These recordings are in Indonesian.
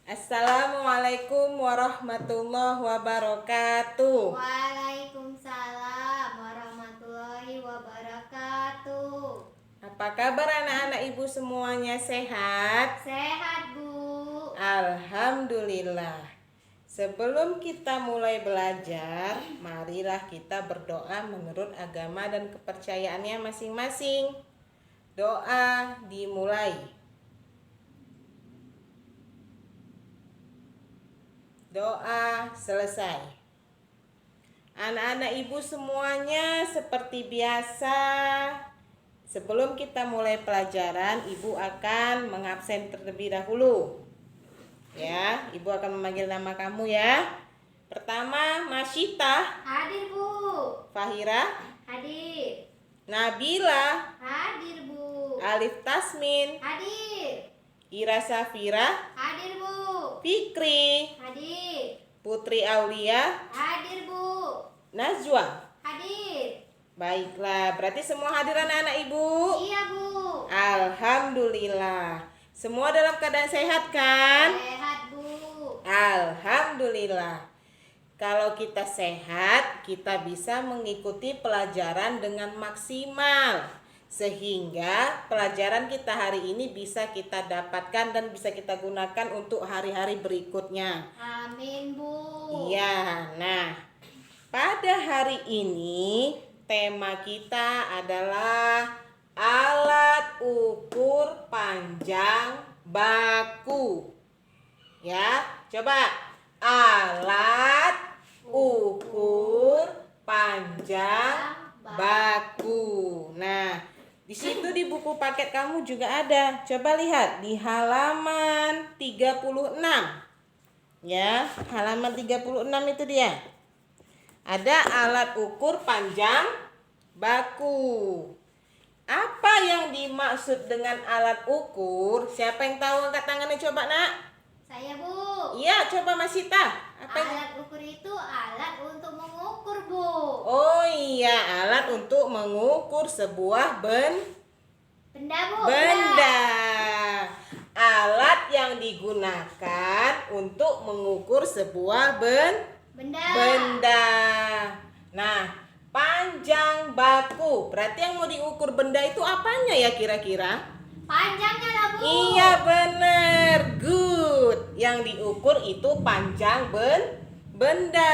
Assalamualaikum warahmatullahi wabarakatuh. Waalaikumsalam warahmatullahi wabarakatuh. Apa kabar anak-anak ibu semuanya, sehat? Sehat, Bu. Alhamdulillah. Sebelum kita mulai belajar, marilah kita berdoa menurut agama dan kepercayaannya masing-masing. Doa dimulai. Doa selesai. Anak-anak ibu semuanya seperti biasa, sebelum kita mulai pelajaran, ibu akan mengabsen terlebih dahulu. Ya, ibu akan memanggil nama kamu ya. Pertama, Masyita. Hadir, Bu. Fahira. Hadir. Nabila. Hadir, Bu. Alif Tasmin. Hadir. Ira Safira. Hadir, Bu. Fikri. Hadir. Putri Aulia. Hadir, Bu. Najwa. Hadir. Baiklah, berarti semua hadir anak-anak ibu? Iya, Bu. Alhamdulillah. Semua dalam keadaan sehat kan? Sehat, Bu. Alhamdulillah. Kalau kita sehat, kita bisa mengikuti pelajaran dengan maksimal. Sehingga pelajaran kita hari ini bisa kita dapatkan dan bisa kita gunakan untuk hari-hari berikutnya. Amin, Bu. Iya, nah pada hari ini tema kita adalah alat ukur panjang baku. Ya, coba alat ukur panjang baku. Nah, di situ di buku paket kamu juga ada. Coba lihat di halaman 36. Ya, halaman 36 itu dia. Ada alat ukur panjang baku. Apa yang dimaksud dengan alat ukur? Siapa yang tahu, angkat tangannya coba, Nak? Saya, Bu. Iya, coba Masita. Apa yang... Alat ukur itu alat untuk mengukur, Bu. Oh iya, alat untuk mengukur sebuah Benda, Bu. benda. Alat yang digunakan untuk mengukur sebuah benda. Nah, panjang baku. Berarti yang mau diukur benda itu apanya ya kira-kira? Panjangnya lah, Bu. Iya bener, good. Yang diukur itu panjang benda.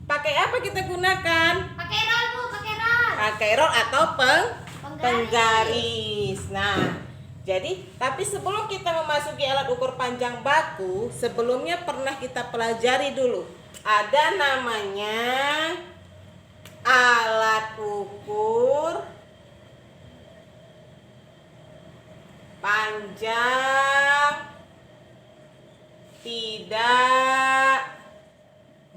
Pakai apa kita gunakan? Pakai roll, Bu, pakai roll. Pakai roll atau Penggaris. penggaris. Nah, jadi tapi sebelum kita memasuki alat ukur panjang baku, sebelumnya pernah kita pelajari dulu. Ada namanya alat ukur panjang tidak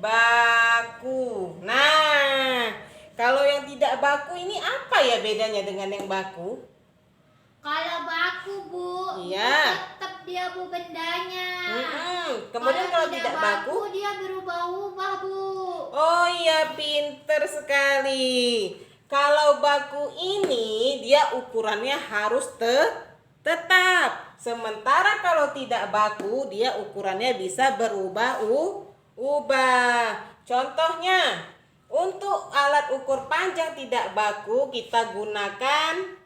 baku. Nah, kalau yang tidak baku ini apa ya bedanya dengan yang baku? Kalau baku, Bu, Iya. tetap dia, Bu, bendanya. Kemudian kalau tidak baku, dia berubah-ubah, Bu. oh iya, pinter sekali. Kalau baku ini dia ukurannya harus tetap. Sementara kalau tidak baku dia ukurannya bisa berubah-ubah. Contohnya, untuk alat ukur panjang tidak baku kita gunakan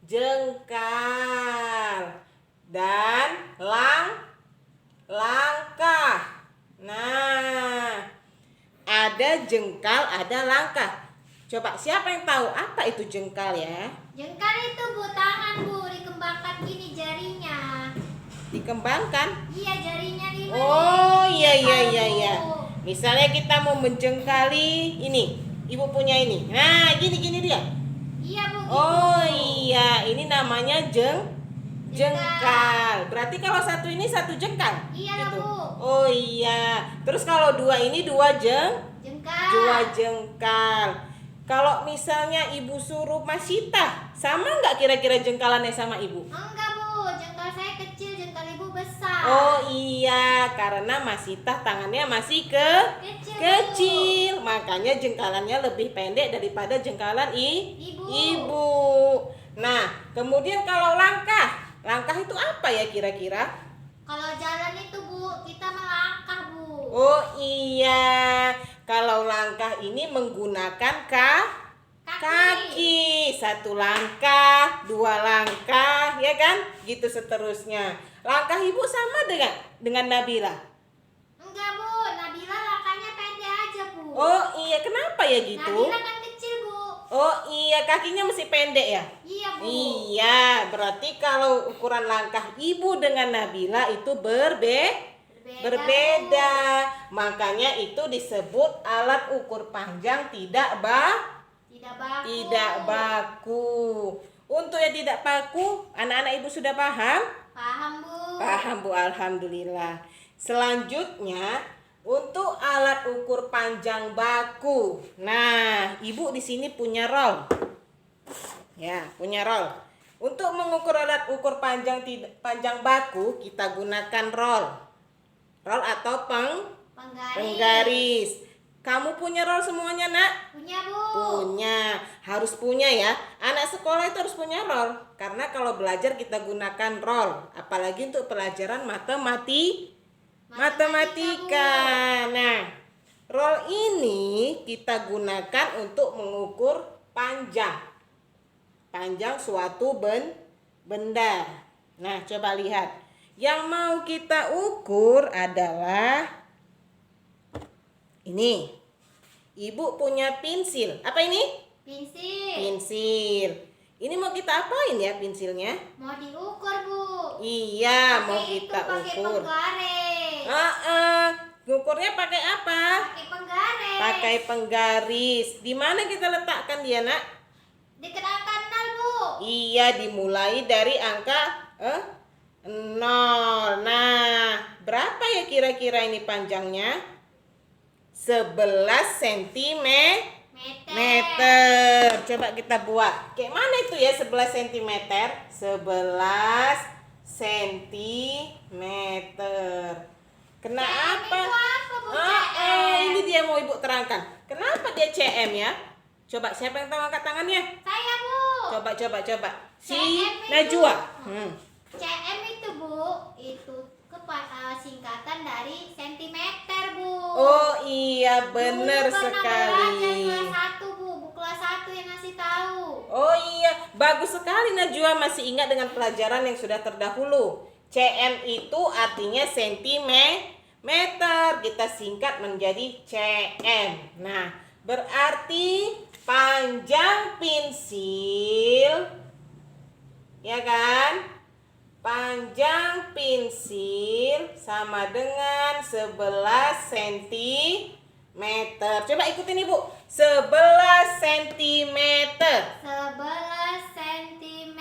jengkal dan langkah. Nah, ada jengkal, ada langkah. Coba siapa yang tahu apa itu jengkal ya? Jengkal itu, Bu, tangan, Bu, dikembangkan gini jarinya. Dikembangkan? Iya, jarinya lima. Oh iya. Bu. Misalnya kita mau menjengkali ini, ibu punya ini. Nah, gini dia. Iya, Bu. gitu. Oh iya, ini namanya jengkal. Berarti kalau satu ini satu jengkal. Iya, gitu. Bu. Oh iya. Terus kalau dua ini dua Jengkal. jengkal. Kalau misalnya ibu suruh Masita, sama nggak kira-kira jengkalannya sama ibu? Enggak, Bu. Jengkal saya kecil, jengkal Ibu besar. Oh iya, karena Masita tangannya masih Kecil, kecil, makanya jengkalannya lebih pendek daripada jengkalan ibu. Nah, kemudian kalau langkah itu Kenapa ya kira-kira? Kalau jalan itu Bu, kita melangkah Bu. Oh iya, kalau langkah ini menggunakan kaki. Satu langkah, dua langkah, ya kan? Gitu seterusnya. Langkah ibu sama dengan Nabila. Enggak Bu, Nabila langkahnya pendek aja Bu. Oh iya, kenapa ya gitu? Nabila kan kecil Bu. Oh iya, kakinya mesti pendek ya? Iya Bu. Iya, berarti kalau ukuran langkah ibu dengan Nabila itu berbeda. Makanya itu disebut alat ukur panjang tidak Tidak baku. Untuk yang tidak baku, anak-anak ibu sudah paham? Paham Bu. Paham Bu, alhamdulillah. Selanjutnya untuk alat ukur panjang baku. Nah, ibu di sini punya roll. Ya, punya roll. Untuk mengukur alat ukur panjang baku, kita gunakan roll. Roll atau penggaris. Kamu punya roll semuanya, Nak? Punya Bu. Punya, harus punya ya. Anak sekolah itu harus punya roll. Karena kalau belajar kita gunakan roll. Apalagi untuk pelajaran matematika. Nah, roll ini kita gunakan untuk mengukur panjang suatu benda. Nah, coba lihat. Yang mau kita ukur adalah ini. Ibu punya pensil. Apa ini? Pensil. Ini mau kita apain ya pensilnya? Mau diukur Bu. Iya, mau Pakai kita pakai ukur. penggaris. Ngukurnya pakai apa? Pakai penggaris. Pakai penggaris. Di mana kita letakkan dia, Nak? Dekat angka 0 Bu. Iya, dimulai dari angka 0. Nah, berapa ya kira-kira ini panjangnya? 11 cm. Coba kita buat. Kayak mana itu ya 11 cm? 11 cm. Kenapa? Ini dia mau ibu terangkan. Kenapa dia cm ya? Coba siapa yang tahu angkat tangannya? Saya Bu. Coba. Si CM itu. Najwa. CM itu Bu, itu singkatan dari sentimeter Bu. Oh iya, benar Dulu pernah sekali. belajar kelas 1 Bu, kelas 1 yang ngasih tahu. Oh iya, bagus sekali Najwa masih ingat dengan pelajaran yang sudah terdahulu. CM itu artinya sentimeter. Kita singkat menjadi CM. Nah, berarti panjang pensil, ya kan? Panjang pensil sama dengan 11 cm. Coba ikutin Ibu. 11 cm. 11 cm.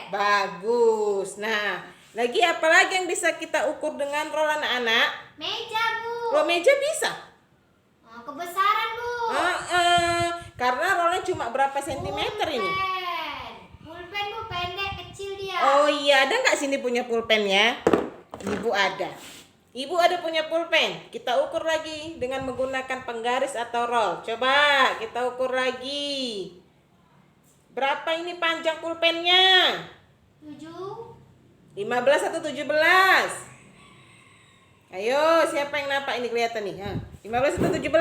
Bagus. Nah, lagi apa lagi yang bisa kita ukur dengan roll anak-anak? Meja Bu. Oh, meja bisa. Kebesaran Bu. Karena rollnya cuma berapa sentimeter ini? Pulpen Bu, pendek kecil dia. Oh iya, ada nggak sini punya pulpen ya? Ibu ada. Ibu ada punya pulpen. Kita ukur lagi dengan menggunakan penggaris atau roll. Coba kita ukur lagi. Berapa ini panjang pulpennya? 7. 15 atau 17? Ayo, siapa yang nampak ini kelihatan nih? 15 atau 17?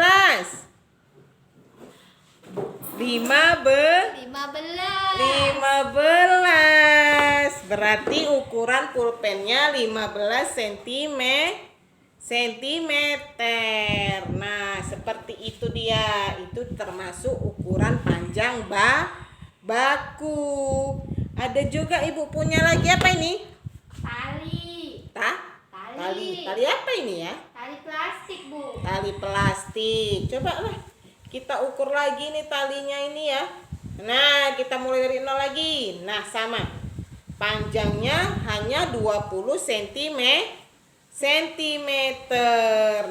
15. Berarti ukuran pulpennya 15 cm. Nah, seperti itu dia. Itu termasuk ukuran panjang baku. Ada juga Ibu punya lagi apa ini? Tali apa ini ya? Tali plastik Bu. Tali plastik. Coba lah kita ukur lagi nih talinya ini ya. Nah, kita mulai dari 0 lagi. Nah, sama. Panjangnya hanya 20 cm.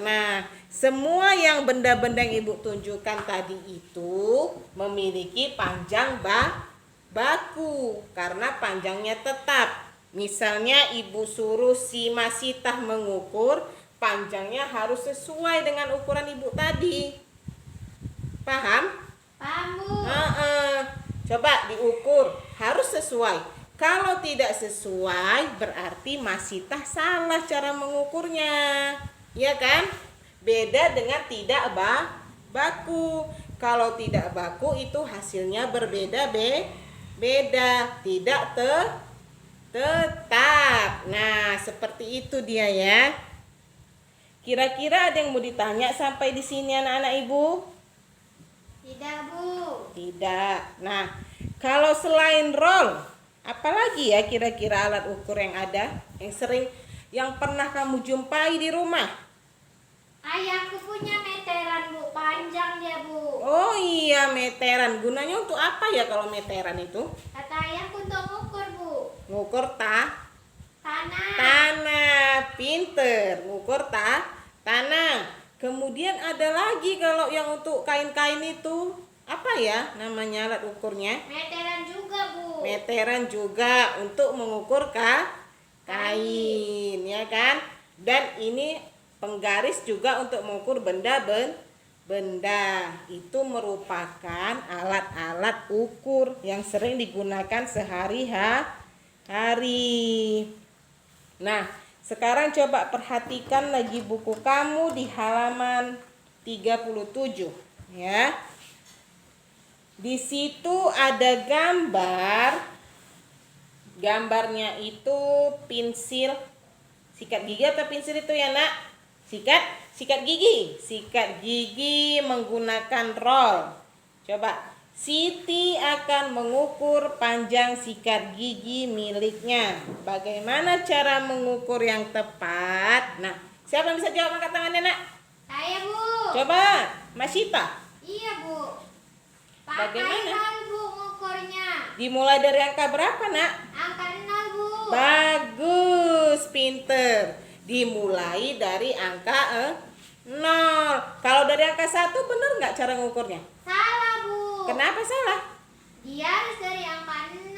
Nah, semua yang benda-benda yang Ibu tunjukkan tadi itu memiliki panjang baku karena panjangnya tetap. Misalnya Ibu suruh si Masitah mengukur, panjangnya harus sesuai dengan ukuran Ibu tadi. Paham? Paham Bu. Coba diukur, harus sesuai. Kalau tidak sesuai berarti masih salah cara mengukurnya. Ya kan? Beda dengan tidak baku. Kalau tidak baku itu hasilnya berbeda beda, tidak tetap. Nah, seperti itu dia ya. Kira-kira ada yang mau ditanya sampai di sini anak-anak Ibu? Tidak, Bu. Tidak. Nah, kalau selain roll, apalagi ya kira-kira alat ukur yang ada, yang pernah kamu jumpai di rumah? Ayahku punya meteran, Bu. Panjang dia, Bu. Oh iya, meteran. Gunanya untuk apa ya kalau meteran itu? Kata ayahku untuk ngukur, Bu. Ngukur Tanah. tanah. Pinter, ngukur tanah. Kemudian ada lagi kalau yang untuk kain-kain itu, apa ya namanya alat ukurnya? Meteran juga, Bu. Meteran juga untuk mengukur kain, ya kan? Dan ini penggaris juga untuk mengukur benda. Itu merupakan alat-alat ukur yang sering digunakan sehari-hari. Nah, sekarang coba perhatikan lagi buku kamu di halaman 37 ya. Di situ ada gambar. Gambarnya itu pensil, sikat gigi atau pensil itu ya, Nak? Sikat gigi. Sikat gigi menggunakan roll. Coba Siti akan mengukur panjang sikat gigi miliknya. Bagaimana cara mengukur yang tepat? Nah, siapa yang bisa jawab, angkat tangannya, Nak? Saya, Bu. Coba, Mas Sita. Iya, Bu. Pakai Bagaimana? roll, Bu, ngukurnya. Dimulai dari angka berapa, Nak? Angka 0, Bu. Bagus, pinter. Dimulai dari angka 0. Kalau dari angka 1 benar nggak cara ngukurnya? Salah, Bu. Kenapa salah? Dia harus dari angka 0.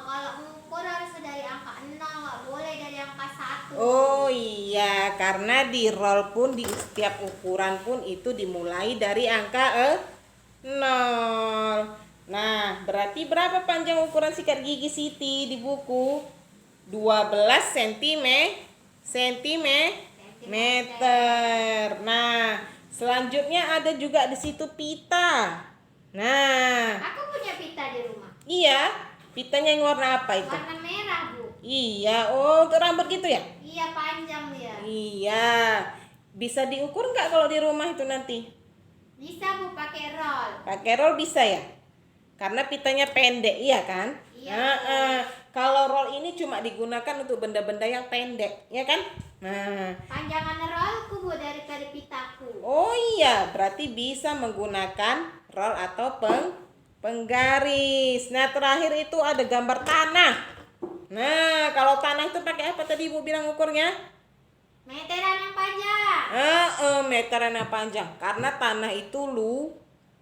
Kalau ngukur harus dari angka 0, nggak boleh dari angka 1. Oh iya, karena di roll pun di setiap ukuran pun itu dimulai dari angka 0. Nah, berarti berapa panjang ukuran sikat gigi Siti di buku? 12 cm. Nah, selanjutnya ada juga di situ pita. Nah, Aku punya pita di rumah. iya, pitanya yang warna apa itu? Warna merah, Bu. Iya, oh untuk rambut gitu ya? Iya, panjang dia. Iya, bisa diukur nggak kalau di rumah itu nanti? Bisa, Bu, pakai roll. Pakai roll bisa ya? Karena pitanya pendek, iya kan? Iya. Kalau roll ini cuma digunakan untuk benda-benda yang pendek, ya kan? Nah, Panjangan rollku, Bu, dari pitaku. oh iya, berarti bisa menggunakan roll atau penggaris. Nah, terakhir itu ada gambar tanah. Nah, kalau tanah itu pakai apa tadi Ibu bilang ukurnya? Meteran yang panjang. Meteran yang panjang. Karena tanah itu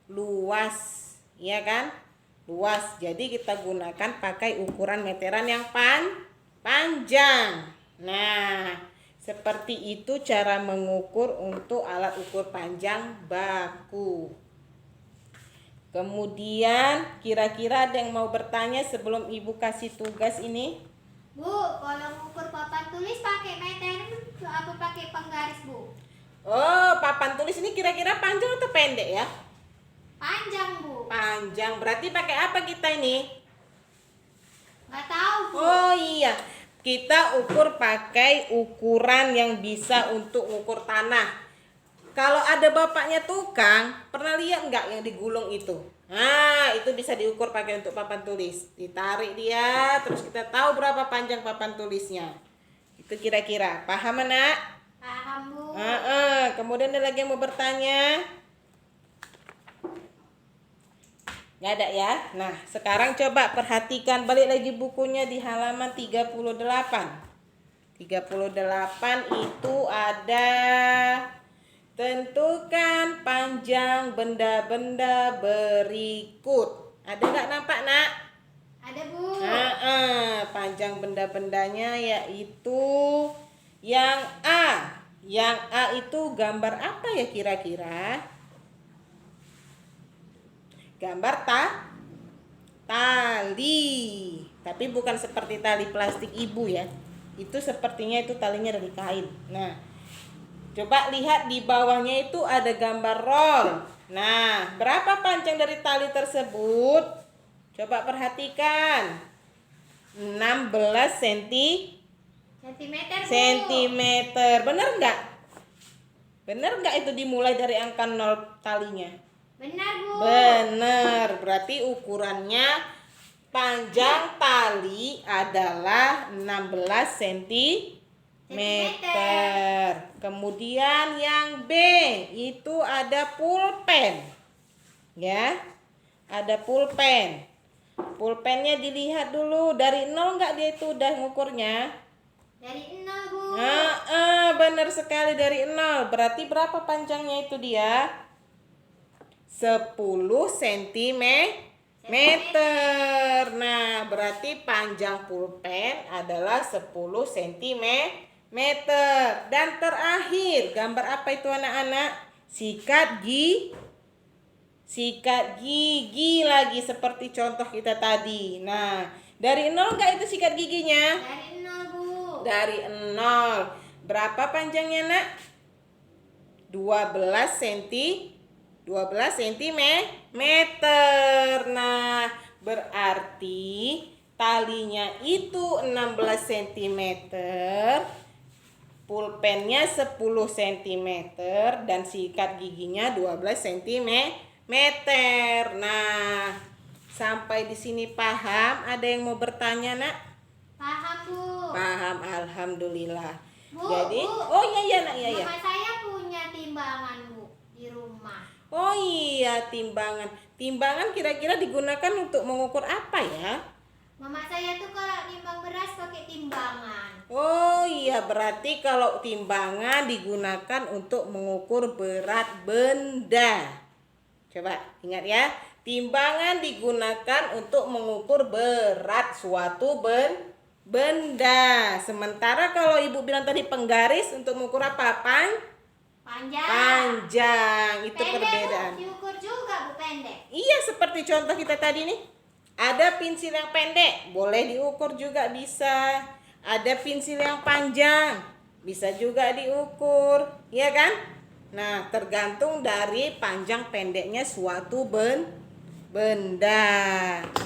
luas, ya kan? Luas. Jadi kita gunakan pakai ukuran meteran yang panjang. Nah, seperti itu cara mengukur untuk alat ukur panjang baku. Kemudian kira-kira ada yang mau bertanya sebelum Ibu kasih tugas ini? Bu, kalau ngukur papan tulis pakai meteran apa pakai penggaris, Bu? Oh, papan tulis ini kira-kira panjang atau pendek ya? Panjang, Bu. Panjang. Berarti pakai apa kita ini? Nggak tahu, Bu. Oh iya, kita ukur pakai ukuran yang bisa untuk ukur tanah. Kalau ada bapaknya tukang, pernah lihat nggak yang digulung itu? Nah, itu bisa diukur pakai untuk papan tulis. Ditarik dia, terus kita tahu berapa panjang papan tulisnya. Itu kira-kira. Paham, Anak? Paham, Bu. Kemudian ada lagi yang mau bertanya? Nggak ada ya? Nah, sekarang coba perhatikan balik lagi bukunya di halaman 38. 38 itu ada tentukan panjang benda-benda berikut. Ada nggak nampak, Nak? Ada, Bu. Panjang benda-bendanya yaitu yang A. Yang A itu gambar apa ya kira-kira? Gambar tali. Tapi bukan seperti tali plastik ibu ya. Itu sepertinya itu talinya dari kain. Nah, coba lihat di bawahnya itu ada gambar roll. Nah, berapa panjang dari tali tersebut? Coba perhatikan. 16 Sentimeter, Bu. sentimeter. Bener nggak? Bener nggak itu dimulai dari angka 0 talinya? Benar, Bu. Bener. Berarti ukurannya panjang tali adalah 16 sentimeter. Kemudian yang B itu ada pulpen. Ya. Ada pulpen. Pulpennya dilihat dulu dari 0 nggak dia itu udah ngukurnya? Dari 0, Bu. Benar sekali dari 0. Berarti berapa panjangnya itu dia? 10 cm. Nah, berarti panjang pulpen adalah 10 cm. Dan terakhir, gambar apa itu anak-anak? Sikat gigi lagi seperti contoh kita tadi. Nah, dari 0 enggak itu sikat giginya? Dari 0, Bu. Dari 0. Berapa panjangnya, Nak? 12 cm. Nah, berarti talinya itu 16 cm, pulpennya 10 cm, dan sikat giginya 12 cm. Nah, sampai di sini paham? Ada yang mau bertanya, Nak? Paham, Bu. Paham, alhamdulillah. Bu, Jadi, Bu. oh iya Nak, iya. Mama saya punya timbangan, Bu, di rumah. Oh iya, timbangan. Timbangan kira-kira digunakan untuk mengukur apa ya? Mama saya tuh kalau nimbang beras pakai timbangan. Oh iya, berarti kalau timbangan digunakan untuk mengukur berat benda. Coba ingat ya, timbangan digunakan untuk mengukur berat suatu benda. Sementara kalau ibu bilang tadi penggaris untuk mengukur apa? Panjang. Itu Pendek, perbedaan. Bu, diukur juga, Bu, pendek. Iya, seperti contoh kita tadi nih. Ada pensil yang pendek, boleh diukur juga bisa. Ada pensil yang panjang, bisa juga diukur, iya kan? Nah, tergantung dari panjang pendeknya suatu benda.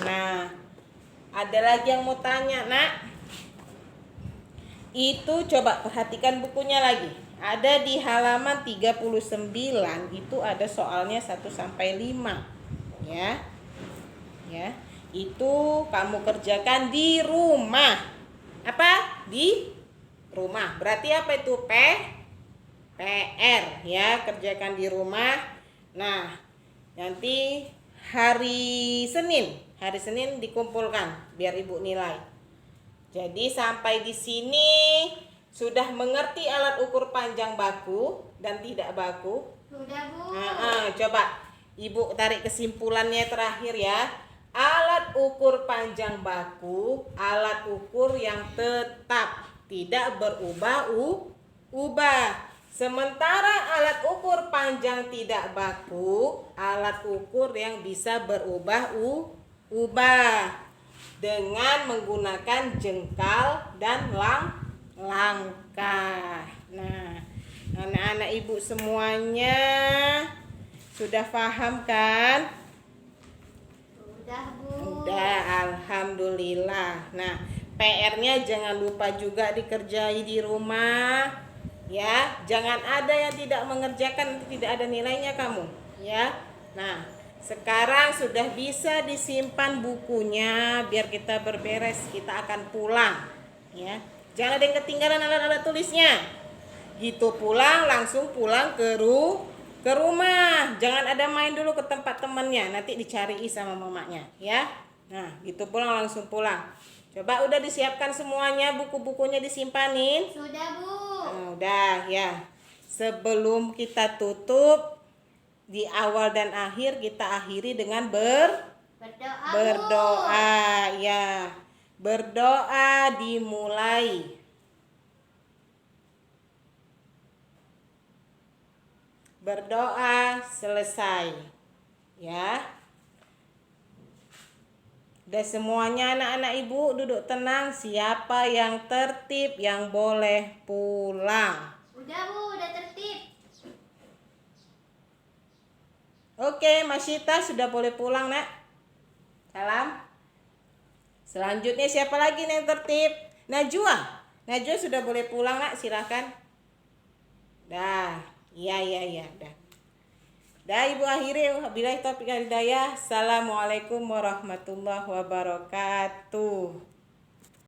Nah, ada lagi yang mau tanya, Nak? Itu coba perhatikan bukunya lagi. Ada di halaman 39, itu ada soalnya 1 sampai 5. Ya. Itu kamu kerjakan di rumah. Apa? Di rumah. Berarti apa itu? PR ya, kerjakan di rumah. Nah, nanti hari Senin dikumpulkan biar Ibu nilai. Jadi sampai di sini sudah mengerti alat ukur panjang baku dan tidak baku? Sudah, Bu. Coba Ibu tarik kesimpulannya terakhir ya. Alat ukur panjang baku, alat ukur yang tetap, tidak berubah-ubah. Sementara alat ukur panjang tidak baku, alat ukur yang bisa berubah-ubah dengan menggunakan jengkal dan langkah. Nah, anak-anak Ibu semuanya sudah paham kan? Sudah, Bu. Udah, alhamdulillah. Nah, PR-nya jangan lupa juga dikerjai di rumah. Ya, jangan ada yang tidak mengerjakan, tidak ada nilainya kamu, ya. Nah, sekarang sudah bisa disimpan bukunya biar kita berberes, kita akan pulang, ya. Jangan ada yang ketinggalan alat-alat tulisnya. Gitu pulang langsung pulang ke rumah. Jangan ada main dulu ke tempat temannya, nanti dicari sama mamanya, ya. Nah, gitu pulang langsung pulang. Coba udah disiapkan semuanya, buku-bukunya disimpanin? Sudah, Bu. Nah, udah ya. Sebelum kita tutup, di awal dan akhir kita akhiri dengan berdoa, ya. Berdoa dimulai. Berdoa selesai. Ya. Udah semuanya anak-anak ibu duduk tenang. Siapa yang tertib yang boleh pulang? Udah Bu, udah tertib. Oke, Masyita sudah boleh pulang, Nak. Salam. Selanjutnya siapa lagi nih yang tertib? Najwa. Najwa sudah boleh pulang, Nak. Silakan. Dah. Iya, dah. Dah, Ibu akhiri. Wabillahi taufiq wal hidayah. Assalamualaikum warahmatullahi wabarakatuh.